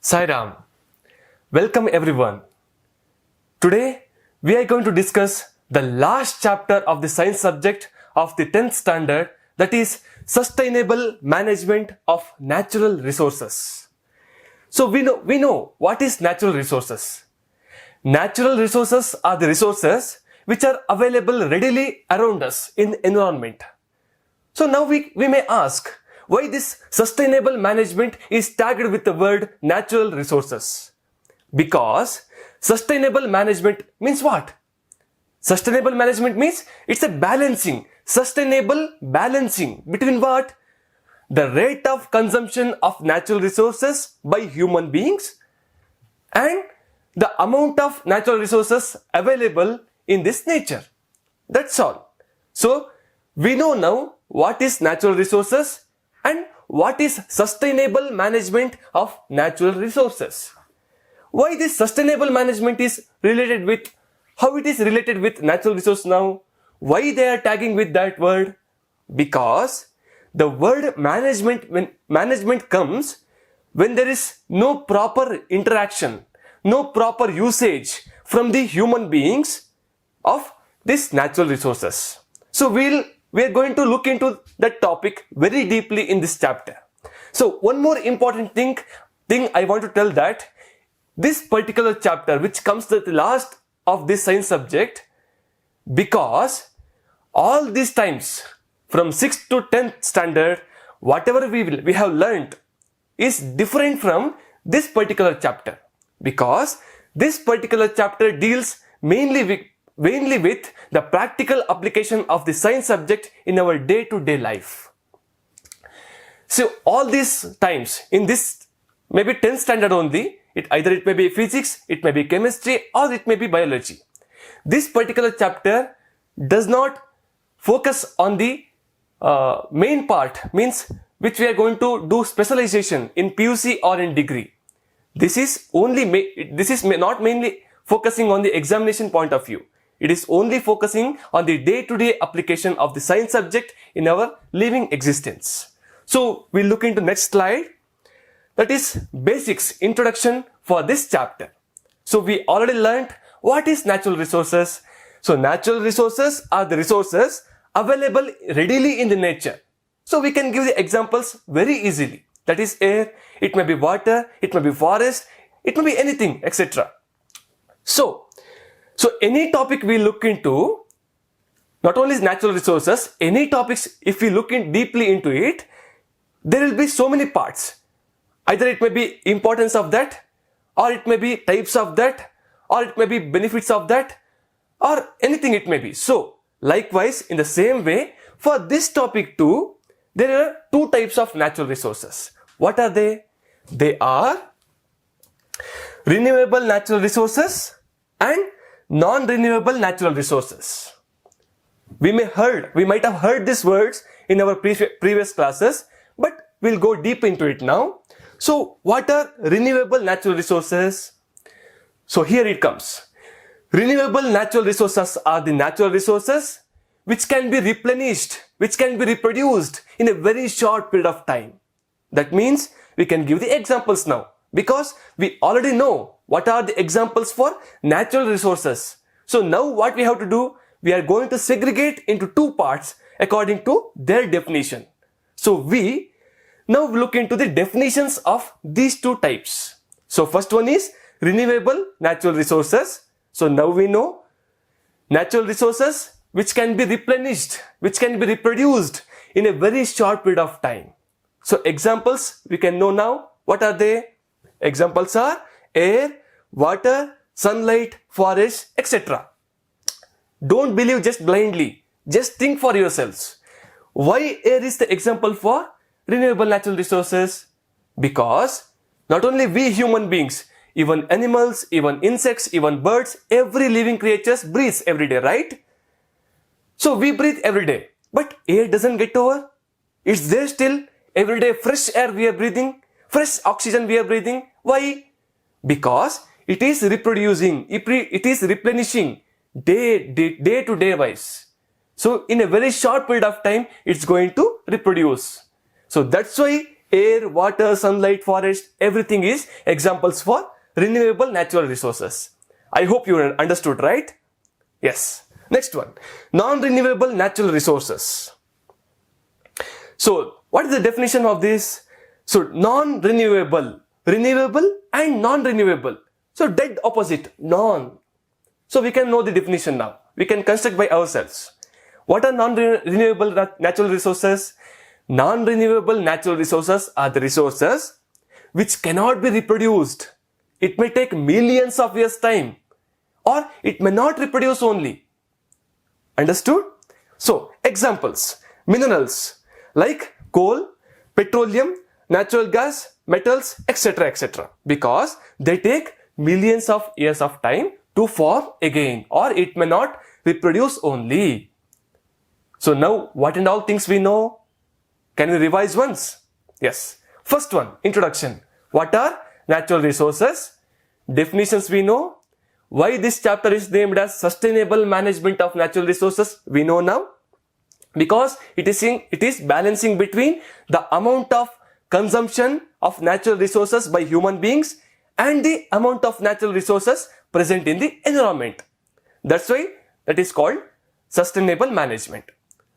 Sai Ram. Welcome everyone. Today we are going to discuss the last chapter of the science subject of the 10th standard, that is sustainable management of natural resources. So we know what is natural resources. Natural resources are the resources which are available readily around us in the environment. So now we may ask, why this sustainable management is tagged with the word natural resources? Because sustainable management means what? Sustainable management means it's a balancing, sustainable balancing between what? The rate of consumption of natural resources by human beings and the amount of natural resources available in this nature. That's all. So we know now what is natural resources and what is sustainable management of natural resources. Why this sustainable management is related with, how it is related with natural resource now? Why they are tagging with that word? Because the word management, when management comes, when there is no proper interaction, no proper usage from the human beings of these natural resources. So we are going to look into that topic very deeply in this chapter. So one more important thing I want to tell, that this particular chapter which comes at the last of this science subject, because all these times from 6th to 10th standard, whatever we have learned is different from this particular chapter, because this particular chapter deals mainly with the practical application of the science subject in our day-to-day life. So all these times in this maybe 10th standard only, it may be physics, it may be chemistry, or it may be biology. This particular chapter does not focus on the main part, means which we are going to do specialization in PUC or in degree. This is not mainly focusing on the examination point of view. It is only focusing on the day-to-day application of the science subject in our living existence. So we'll look into next slide. That is basics, introduction for this chapter. So we already learned what is natural resources. So natural resources are the resources available readily in the nature. So we can give the examples very easily. That is air, it may be water, it may be forest, it may be anything, etc. So any topic we look into, not only is natural resources, any topics, if we look in deeply into it, there will be so many parts. Either it may be importance of that, or it may be types of that, or it may be benefits of that, or anything it may be. So likewise, in the same way, for this topic too, there are two types of natural resources. What are they? They are renewable natural resources and non-renewable natural resources. We might have heard these words in our previous classes, but we'll go deep into it now. So what are renewable natural resources? So here it comes. Renewable natural resources are the natural resources which can be replenished, which can be reproduced in a very short period of time. That means we can give the examples now, because we already know what are the examples for natural resources. So now what we have to do, we are going to segregate into two parts according to their definition. So we now look into the definitions of these two types. So first one is renewable natural resources. So now we know natural resources which can be replenished, which can be reproduced in a very short period of time. So examples we can know now. What are they? Examples are air, water, sunlight, forest, etc. Don't believe just blindly. Just think for yourselves. Why air is the example for renewable natural resources? Because not only we human beings, even animals, even insects, even birds, every living creature breathes every day, right? So we breathe every day, but air doesn't get over. It's there still. Every day fresh air we are breathing, fresh oxygen we are breathing. Why? Because it is reproducing, it is replenishing day to day wise. So in a very short period of time, it's going to reproduce. So that's why air, water, sunlight, forest, everything is examples for renewable natural resources. I hope you understood, right? Yes. Next one, non-renewable natural resources. So what is the definition of this? So non-renewable, renewable and non-renewable. So dead opposite, non. So we can know the definition now. We can construct by ourselves. What are non-renewable natural resources? Non-renewable natural resources are the resources which cannot be reproduced. It may take millions of years time, or it may not reproduce only. Understood? So examples, minerals like coal, petroleum, natural gas, metals, etc. etc. because they take millions of years of time to form again, or it may not reproduce only. So now what and all things we know? Can we revise once? Yes. First one, introduction. What are natural resources? Definitions we know. Why this chapter is named as Sustainable Management of Natural Resources we know now. Because it is balancing between the amount of consumption of natural resources by human beings and the amount of natural resources present in the environment. That's why that is called sustainable management.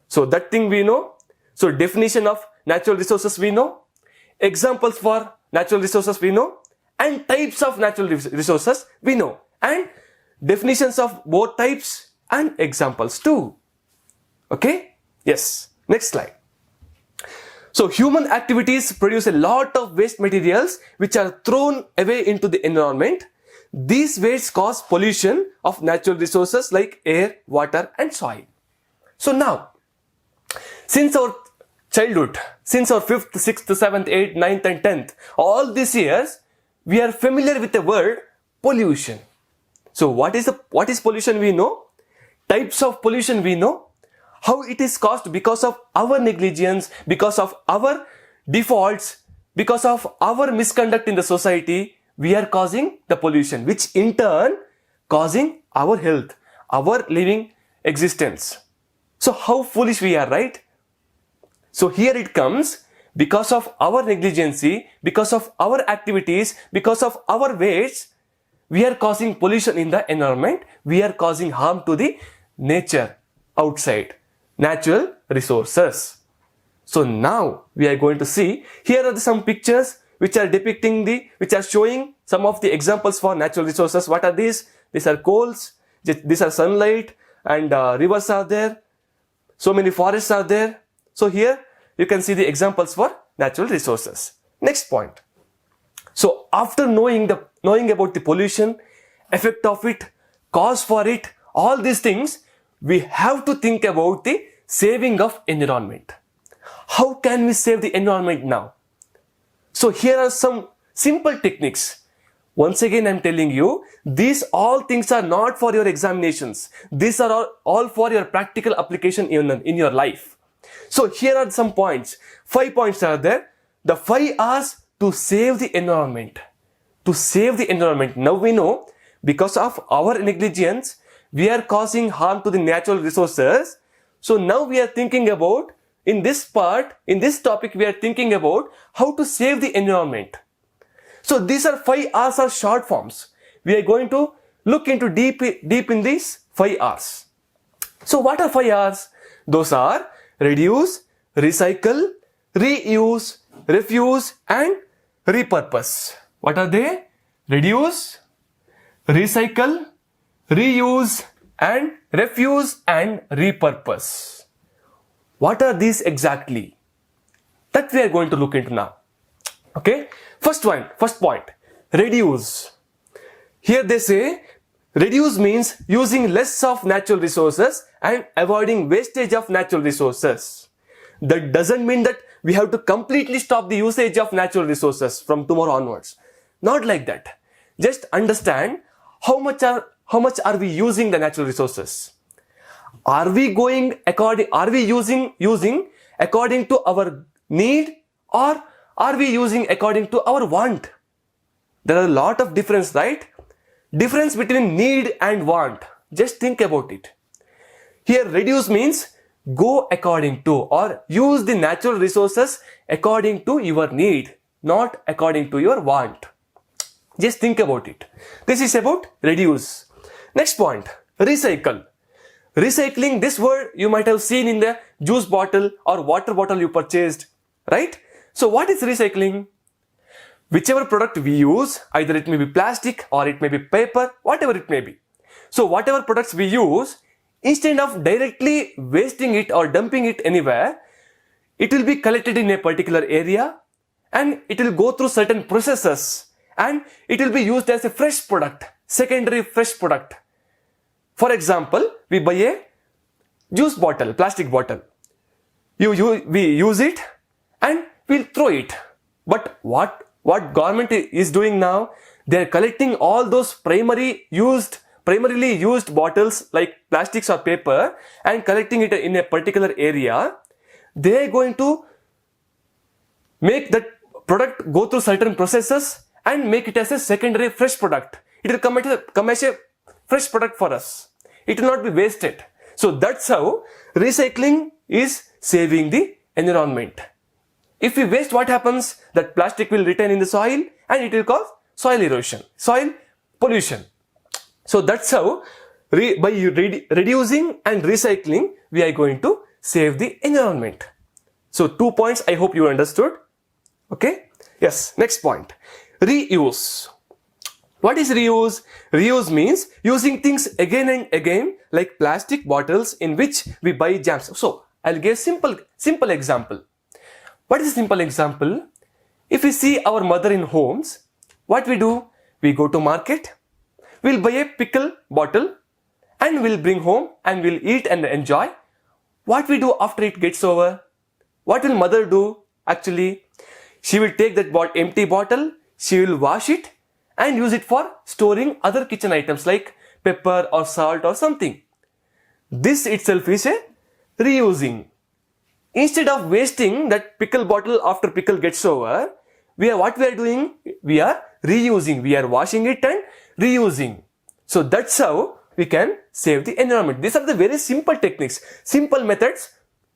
So that thing we know. So definition of natural resources we know. Examples for natural resources we know. And types of natural resources we know. And definitions of both types and examples too. Okay? Yes. Next slide. So human activities produce a lot of waste materials which are thrown away into the environment. These wastes cause pollution of natural resources like air, water and soil. So now, since our childhood, since our 5th, 6th, 7th, 8th, 9th and 10th, all these years, we are familiar with the word pollution. So what is pollution we know? Types of pollution we know. How it is caused because of our negligence, because of our defaults, because of our misconduct in the society, we are causing the pollution, which in turn causing our health, our living existence. So how foolish we are, right? So here it comes, because of our negligency, because of our activities, because of our waste, we are causing pollution in the environment, we are causing harm to the nature outside. Natural resources. So now we are going to see, here are some pictures which are which are showing some of the examples for natural resources. What are these? These are coals, these are sunlight, and rivers are there. So many forests are there. So here you can see the examples for natural resources. Next point. So after knowing about the pollution, effect of it, cause for it, all these things, we have to think about the saving of environment. How can we save the environment now? So here are some simple techniques. Once again, I'm telling you, these all things are not for your examinations. These are all for your practical application in your life. So here are some points. 5 points are there. The 5 R's to save the environment. To save the environment. Now we know, because of our negligence, we are causing harm to the natural resources. So now we are thinking about, in this topic, we are thinking about how to save the environment. So these are 5 R's are short forms. We are going to look into deep in these 5 R's. So what are 5 R's? Those are reduce, recycle, reuse, refuse and repurpose. What are they? Reduce, recycle, reuse and refuse and repurpose. What are these exactly? That we are going to look into now. Okay. First point, reduce. Here they say reduce means using less of natural resources and avoiding wastage of natural resources. That doesn't mean that we have to completely stop the usage of natural resources from tomorrow onwards. Not like that. Just understand how much are we using the natural resources. Are we using according to our need, or are we using according to our want? There are a lot of difference, right? Difference between need and want. Just think about it. Here reduce means go according to or use the natural resources according to your need, not according to your want. Just think about it. This is about reduce. Next point, recycle. Recycling, this word you might have seen in the juice bottle or water bottle you purchased, right? So what is recycling? Whichever product we use, either it may be plastic or it may be paper, whatever it may be. So whatever products we use, instead of directly wasting it or dumping it anywhere, it will be collected in a particular area and it will go through certain processes and it will be used as a fresh product, secondary fresh product. For example, we buy a juice bottle, plastic bottle. We use it and we'll throw it. But what government is doing now? They are collecting all those primarily used bottles like plastics or paper and collecting it in a particular area. They are going to make that product go through certain processes and make it as a secondary fresh product. It will come as a fresh product for us. It will not be wasted. So that's how recycling is saving the environment. If we waste, what happens? That plastic will retain in the soil and it will cause soil erosion, soil pollution. So that's how by reducing and recycling, we are going to save the environment. So 2 points, I hope you understood. Okay? Yes, next point. Reuse. What is reuse? Reuse means using things again and again, like plastic bottles in which we buy jams. So I'll give simple example. What is a simple example? If we see our mother in homes, what we do? We go to market, we'll buy a pickle bottle and we'll bring home and we'll eat and enjoy. What we do after it gets over? What will mother do? Actually, she will take that empty bottle, she will wash it and use it for storing other kitchen items like pepper or salt or something. This itself is a reusing. Instead of wasting that pickle bottle after pickle gets over, what we are doing? We are reusing. We are washing it and reusing. So that's how we can save the environment. These are the very simple techniques, simple methods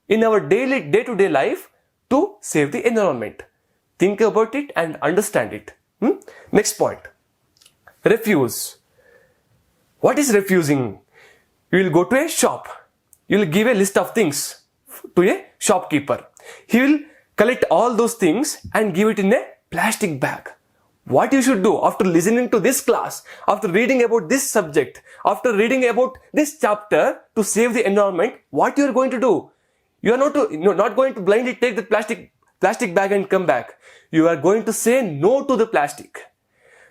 in our day-to-day life to save the environment. Think about it and understand it. Next point. Refuse. What is refusing? You will go to a shop. You will give a list of things to a shopkeeper. He will collect all those things and give it in a plastic bag. What you should do after listening to this class, after reading about this subject, after reading about this chapter to save the environment, what you are going to do? You are not going to blindly take the plastic bag and come back. You are going to say no to the plastic.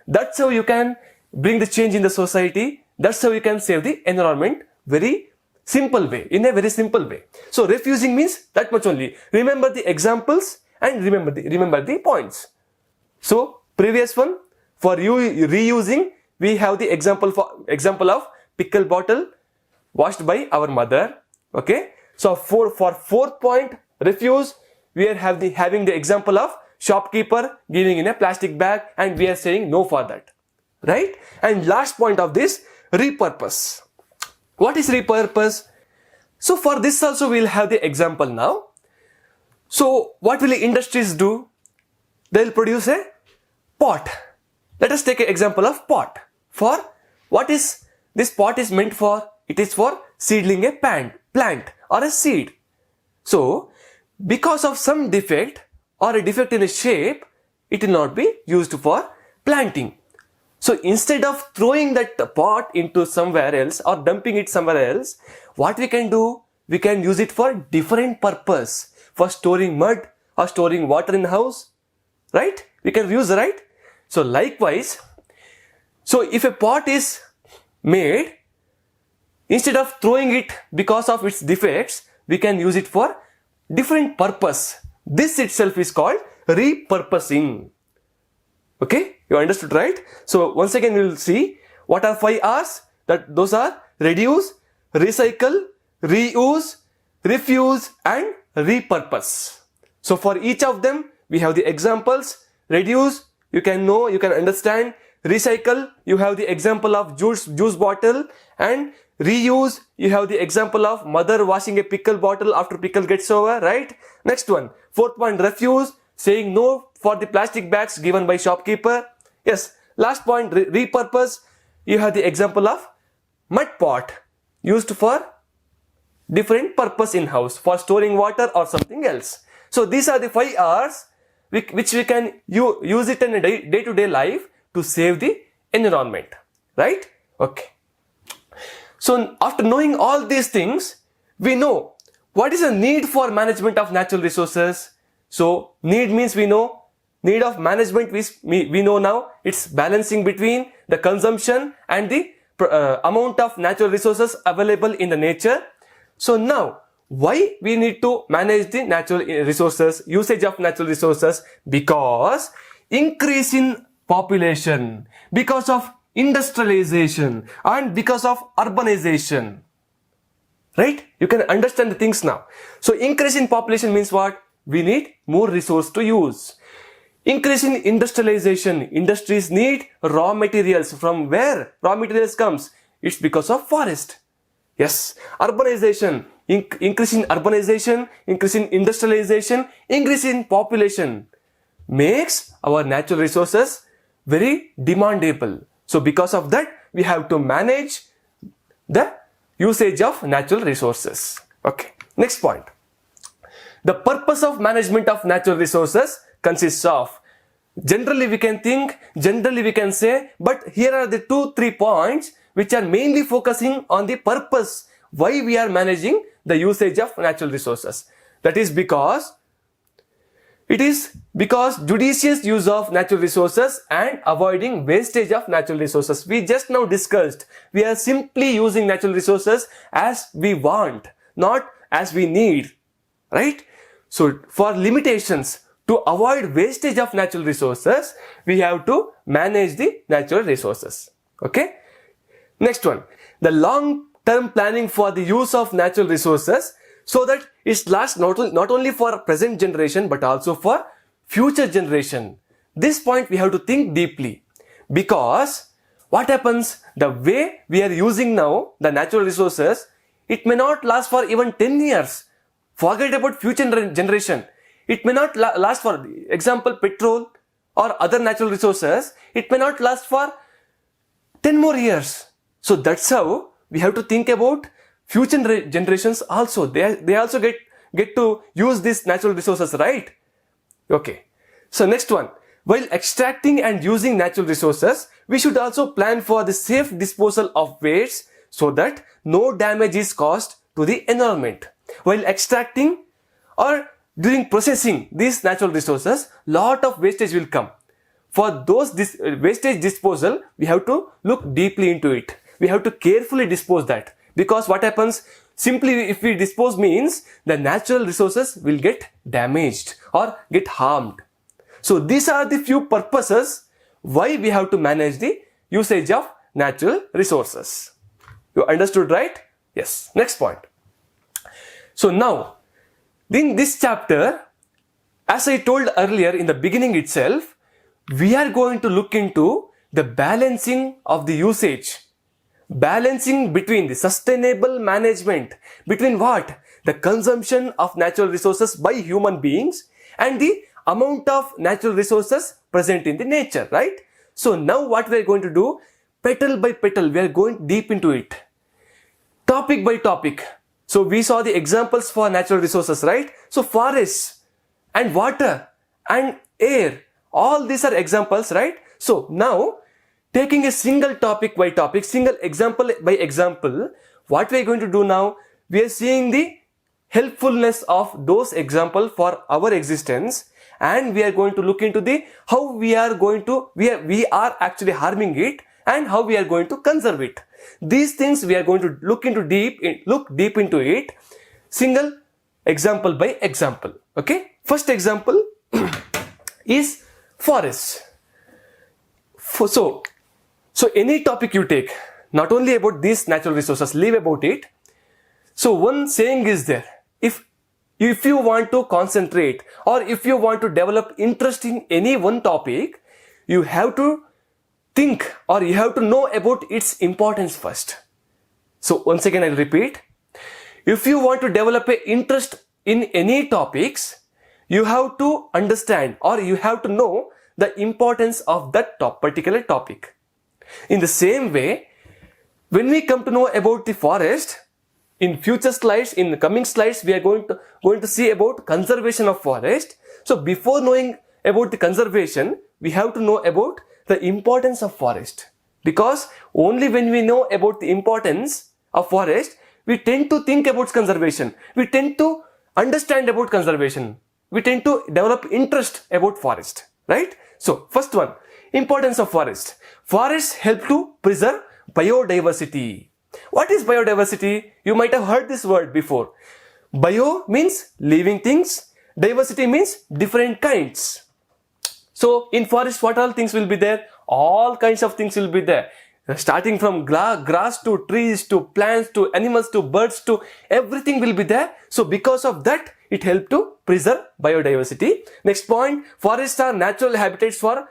That's how you can bring the change in the society. That's how you can save the environment very simple way, in a very simple way. So refusing means that much only. Remember the examples and remember the points. So previous one, for you reusing, we have the example of pickle bottle washed by our mother. Okay. So for fourth point, refuse, we are having the example of shopkeeper giving in a plastic bag and we are saying no for that. Right? And last point of this, repurpose. What is repurpose? So for this also we'll have the example now. So what will the industries do? They'll produce a pot. Let us take an example of pot. For what is this pot is meant for? It is for seedling a plant or a seed. So because of some defect or a defect in the shape, it will not be used for planting. So instead of throwing that pot into somewhere else or dumping it somewhere else, what we can do? We can use it for different purpose. For storing mud or storing water in the house. Right? We can use, right? So likewise, so if a pot is made, instead of throwing it because of its defects, we can use it for different purpose. This itself is called repurposing. Okay, you understood, right? So once again we will see what are 5 R's. Those are reduce, recycle, reuse, refuse and repurpose. So for each of them we have the examples. Reduce, you can know, you can understand. recycle, you have the example of juice bottle, and reuse, you have the example of mother washing a pickle bottle after pickle gets over, right? Next one, fourth point, refuse, saying no for the plastic bags given by shopkeeper. Yes, last point, repurpose, you have the example of mud pot used for different purpose in house, for storing water or something else. So these are the 5 R's which we can use it in a day-to-day life to save the environment, right? Okay. So after knowing all these things, we know what is the need for management of natural resources. So need means we know, need of management we know now, it's balancing between the consumption and the amount of natural resources available in the nature. So now, why we need to manage the natural resources, usage of natural resources? Because increase in population, because of industrialization, and because of urbanization. Right? You can understand the things now. So increase in population means what? We need more resource to use. Increase in industrialization, industries need raw materials. From where raw materials comes? It's because of forest. Yes, urbanization, increase in urbanization, increase in industrialization, increase in population makes our natural resources very demandable. So because of that, we have to manage the usage of natural resources. Okay, next point. The purpose of management of natural resources consists of, generally we can say, but here are the 2-3 points which are mainly focusing on the purpose why we are managing the usage of natural resources. That is because judicious use of natural resources and avoiding wastage of natural resources. We just now discussed, we are simply using natural resources as we want, not as we need, right? So for limitations, to avoid wastage of natural resources, we have to manage the natural resources. Okay? Next one, the long-term planning for the use of natural resources so that it lasts not only for present generation but also for future generation. This point we have to think deeply, because what happens, the way we are using now the natural resources, it may not last for even 10 years. Forget about future generation. It may not last, for example, petrol or other natural resources, it may not last for 10 more years. So that's how we have to think about future generations also. They also get to use these natural resources, right? Okay. So next one, while extracting and using natural resources, we should also plan for the safe disposal of waste so that no damage is caused to the environment. While extracting or during processing these natural resources, lot of wastage will come. For those wastage disposal, we have to look deeply into it. We have to carefully dispose that, because what happens, simply if we dispose means the natural resources will get damaged or get harmed. So these are the few purposes why we have to manage the usage of natural resources. You understood, right? Yes. Next point. So now, in this chapter, as I told earlier in the beginning itself, we are going to look into the balancing of the usage. Balancing between the sustainable management, between what? The consumption of natural resources by human beings and the amount of natural resources present in the nature, right? So now what we are going to do, petal by petal, we are going deep into it. Topic by topic. So we saw the examples for natural resources, right? So forests and water and air, all these are examples, right? So now, taking a single topic by topic, single example by example, what we are going to do now, we are seeing the helpfulness of those examples for our existence, and we are going to look into the how we are actually harming it and how we are going to conserve it. These things we are going to look deep into it, single example by example. Okay, first example is forests. So any topic you take, not only about these natural resources, leave about it. So one saying is there, if you want to concentrate or if you want to develop interest in any one topic, you have to think or you have to know about its importance first. So once again I'll repeat, if you want to develop an interest in any topics, you have to understand or you have to know the importance of that particular topic. In the same way, when we come to know about the forest, in future slides, in the coming slides, we are going to see about conservation of forest. So before knowing about the conservation, we have to know about the importance of forest. Because only when we know about the importance of forest, we tend to think about conservation. We tend to understand about conservation. We tend to develop interest about forest, right? So first one, importance of forest. Forests help to preserve biodiversity. What is biodiversity? You might have heard this word before. Bio means living things. Diversity means different kinds. So in forest, what all things will be there? All kinds of things will be there. Starting from grass to trees to plants to animals to birds to everything will be there. So because of that, it helps to preserve biodiversity. Next point, forests are natural habitats for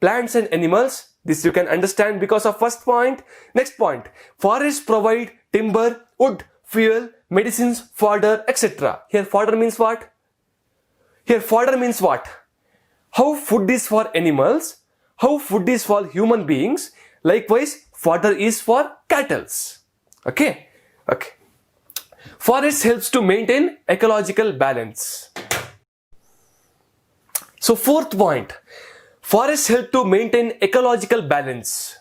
plants and animals. This you can understand because of first point. Next point, forests provide timber, wood, fuel, medicines, fodder, etc. Here fodder means what? Here fodder means what? How food is for animals, how food is for human beings, likewise fodder is for cattle. Okay. Forest helps to maintain ecological balance. So fourth point, forests help to maintain ecological balance.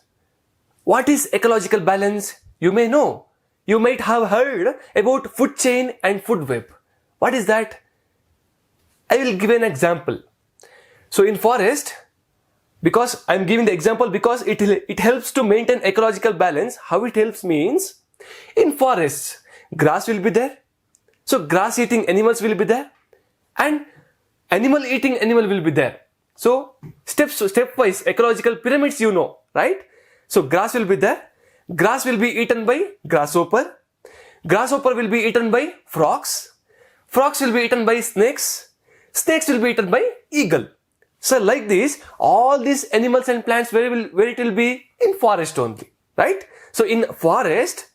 What is ecological balance? You may know. You might have heard about food chain and food web. What is that? I will give an example. So in forest, because I am giving the example because it helps to maintain ecological balance. How it helps means, in forests, grass will be there. So grass eating animals will be there. And animal eating animal will be there. So stepwise ecological pyramids you know, right? So grass will be there. Grass will be eaten by grasshopper. Grasshopper will be eaten by frogs. Frogs will be eaten by snakes. Snakes will be eaten by eagle. So like this, all these animals and plants where it will be? In forest only, right? So in forest,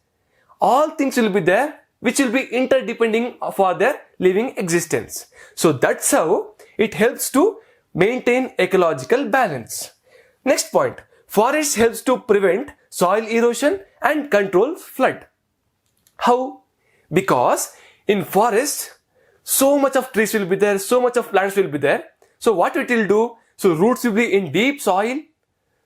all things will be there which will be interdepending for their living existence. So that's how it helps to maintain ecological balance. Next point, forest helps to prevent soil erosion and control flood. How? Because in forest, so much of trees will be there, so much of plants will be there. So what it will do? So roots will be in deep soil.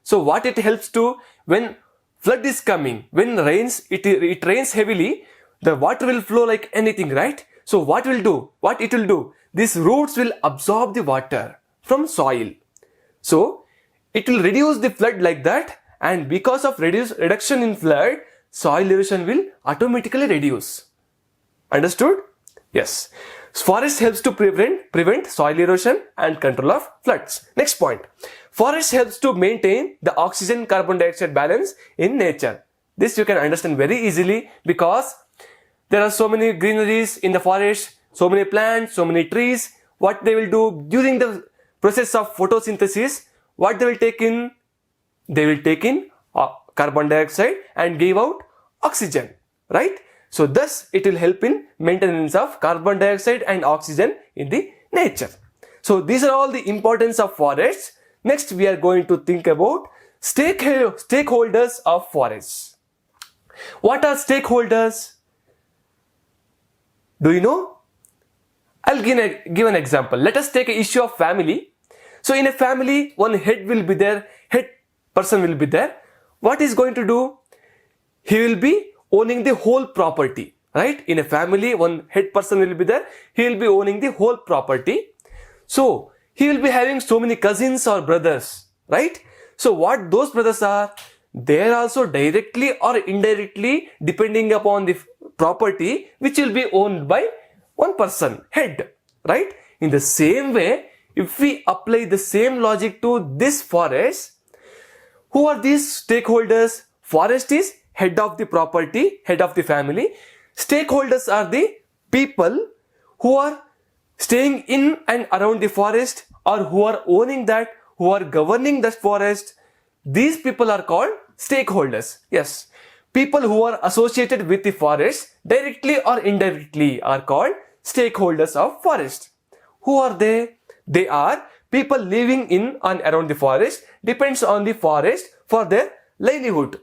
So what it helps to, when flood is coming, when rains, it rains heavily, the water will flow like anything, right? So what it will do? These roots will absorb the water from soil. So it will reduce the flood like that, and because of reduction in flood, soil erosion will automatically reduce. Understood? Yes. Forest helps to prevent soil erosion and control of floods. Next point. Forest helps to maintain the oxygen carbon dioxide balance in nature. This you can understand very easily because there are so many greeneries in the forest, so many plants, so many trees. What they will do during the process of photosynthesis, what they will take in? They will take in carbon dioxide and give out oxygen, right? So thus it will help in maintenance of carbon dioxide and oxygen in the nature. So these are all the importance of forests. Next we are going to think about stakeholders of forests. What are stakeholders? Do you know? I'll give an example. Let us take an issue of family. So in a family, one head will be there, head person will be there. What is going to do? He will be owning the whole property, right? In a family, one head person will be there. He will be owning the whole property. So he will be having so many cousins or brothers, right? So what those brothers are? They are also directly or indirectly depending upon the property which will be owned by one person, head, right? In the same way, if we apply the same logic to this forest, who are these stakeholders? Forest is head of the property, head of the family. Stakeholders are the people who are staying in and around the forest or who are owning that, who are governing the forest. these people are called stakeholders. Yes, people who are associated with the forest directly or indirectly are called stakeholders of forest. Who are they? They are people living in and around the forest, depends on the forest for their livelihood.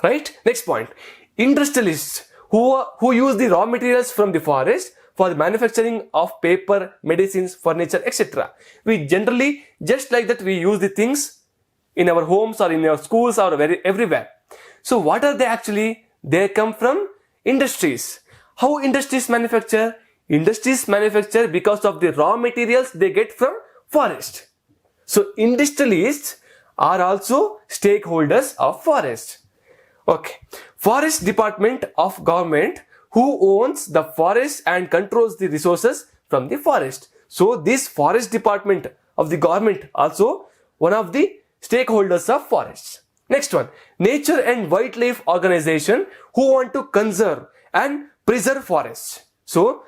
Right? Next point. Industrialists who use the raw materials from the forest for the manufacturing of paper, medicines, furniture, etc. We generally, just like that, we use the things in our homes or in our schools or everywhere. So what are they actually? They come from industries. How industries manufacture? Industries manufacture because of the raw materials they get from forest. So industrialists are also stakeholders of forest. Okay. Forest Department of Government who owns the forest and controls the resources from the forest. So this Forest Department of the government also one of the stakeholders of forests. Next one, Nature and Wildlife Organization who want to conserve and preserve forests. So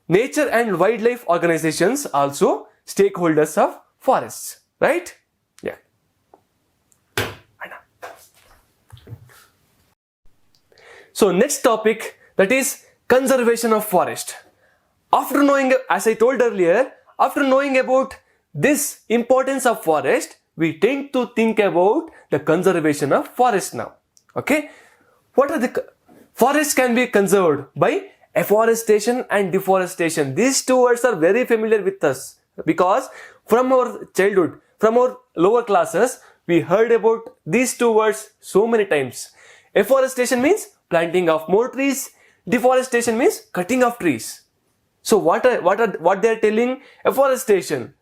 nature and wildlife organizations also stakeholders of forests, right? Yeah. So next topic, that is conservation of forest. After knowing, as I told earlier, after knowing about this importance of forest, we tend to think about the conservation of forest now. Okay? What are the forests can be conserved by afforestation and deforestation. These two words are very familiar with us because from our childhood, from our lower classes, we heard about these two words so many times. Afforestation means planting of more trees. Deforestation means cutting of trees. So what they are telling? Afforestation,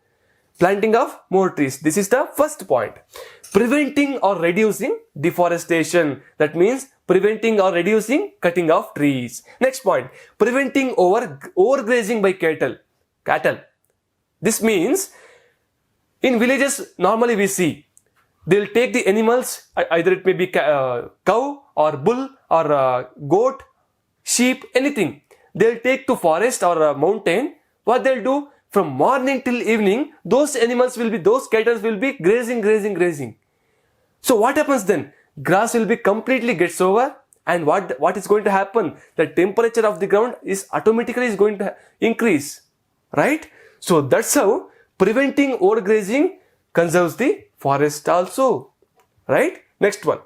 planting of more trees. This is the first point. Preventing or reducing deforestation. That means preventing or reducing cutting of trees. Next point, preventing overgrazing by cattle. This means in villages normally we see they'll take the animals, either it may be cow or bull or goat, sheep, anything. They'll take to forest or a mountain. What they'll do, from morning till evening, those cattle will be grazing. So what happens then? Grass will be completely gets over, and what is going to happen? The temperature of the ground is automatically going to increase, right? So that's how preventing overgrazing conserves the forest also, right? Next one,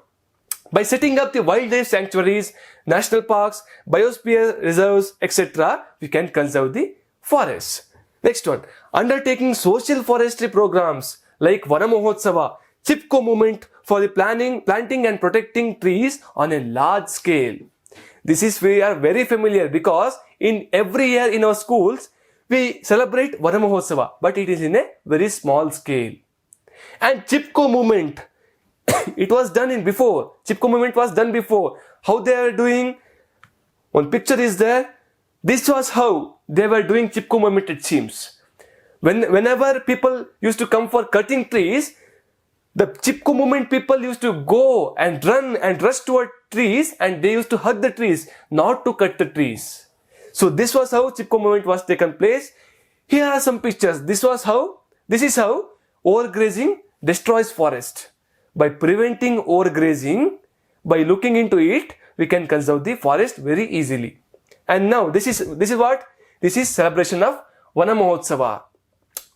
by setting up the wildlife sanctuaries, national parks, biosphere reserves, etc., we can conserve the forests. Next one, undertaking social forestry programs like Vana Mahotsava, Chipko movement for the planting and protecting trees on a large scale. This is we are very familiar because in every year in our schools we celebrate Vana Mahotsava, but it is in a very small scale. And Chipko movement, it was done in before. Chipko movement was done before. How they are doing? One picture is there. This was how they were doing Chipko movement, it seems. Whenever people used to come for cutting trees, the Chipko movement people used to go and run and rush toward trees, and they used to hug the trees, not to cut the trees. So this was how Chipko movement was taken place. Here are some pictures. This is how overgrazing destroys forest. By preventing overgrazing, by looking into it, we can conserve the forest very easily. And now this is what? This is celebration of Vana Mahotsava.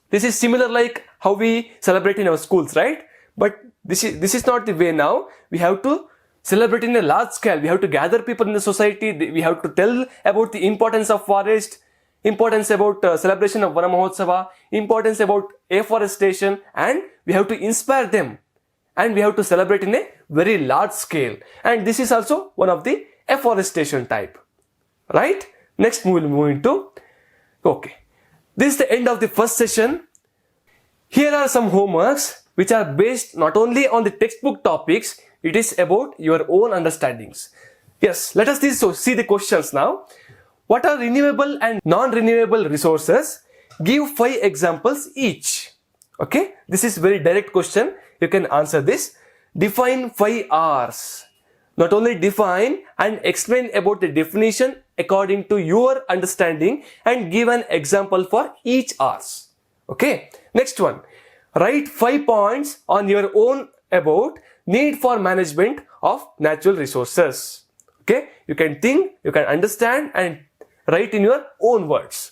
This is similar like how we celebrate in our schools, right? But this is not the way now. We have to celebrate in a large scale. We have to gather people in the society. We have to tell about the importance of forest, importance about celebration of Vana Mahotsava, importance about afforestation, and we have to inspire them. And we have to celebrate in a very large scale. And this is also one of the afforestation type. Right? Next we will move into, okay. This is the end of the first session. Here are some homeworks which are based not only on the textbook topics, it is about your own understandings. Yes, let us see the questions now. What are renewable and non-renewable resources? Give 5 examples each. Okay, this is very direct question. You can answer this. Define 5 R's. Not only define and explain about the definition according to your understanding and give an example for each R's. Okay. Next one. Write 5 points on your own about need for management of natural resources. Okay, you can think, you can understand and write in your own words.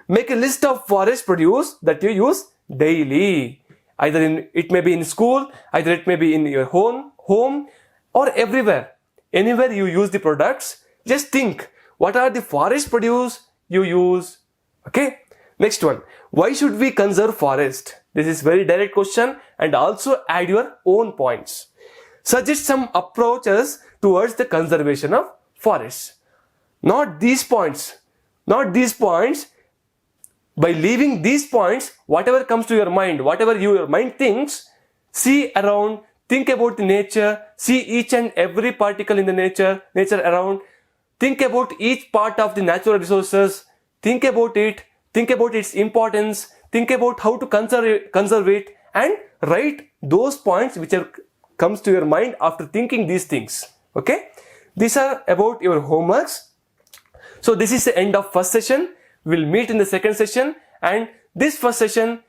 Make a list of forest produce that you use daily. It may be in school, either it may be in your home or everywhere. Anywhere you use the products, just think what are the forest produce you use. Okay. Next one. Why should we conserve forest? This is very direct question, and also add your own points. Suggest some approaches towards the conservation of forests. Not these points. By leaving these points, whatever comes to your mind, whatever your mind thinks, see around, think about the nature, see each and every particle in the nature around, think about each part of the natural resources, think about it, think about its importance, think about how to conserve it, and write those points which comes to your mind after thinking these things. Okay? These are about your homeworks. So this is the end of first session. We'll meet in the second session, and this first session,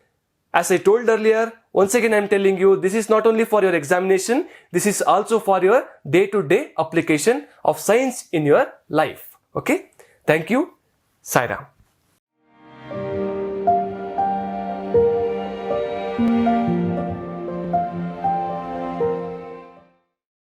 as I told earlier, once again I'm telling you, this is not only for your examination, this is also for your day-to-day application of science in your life. Okay? Thank you. Sai Ram.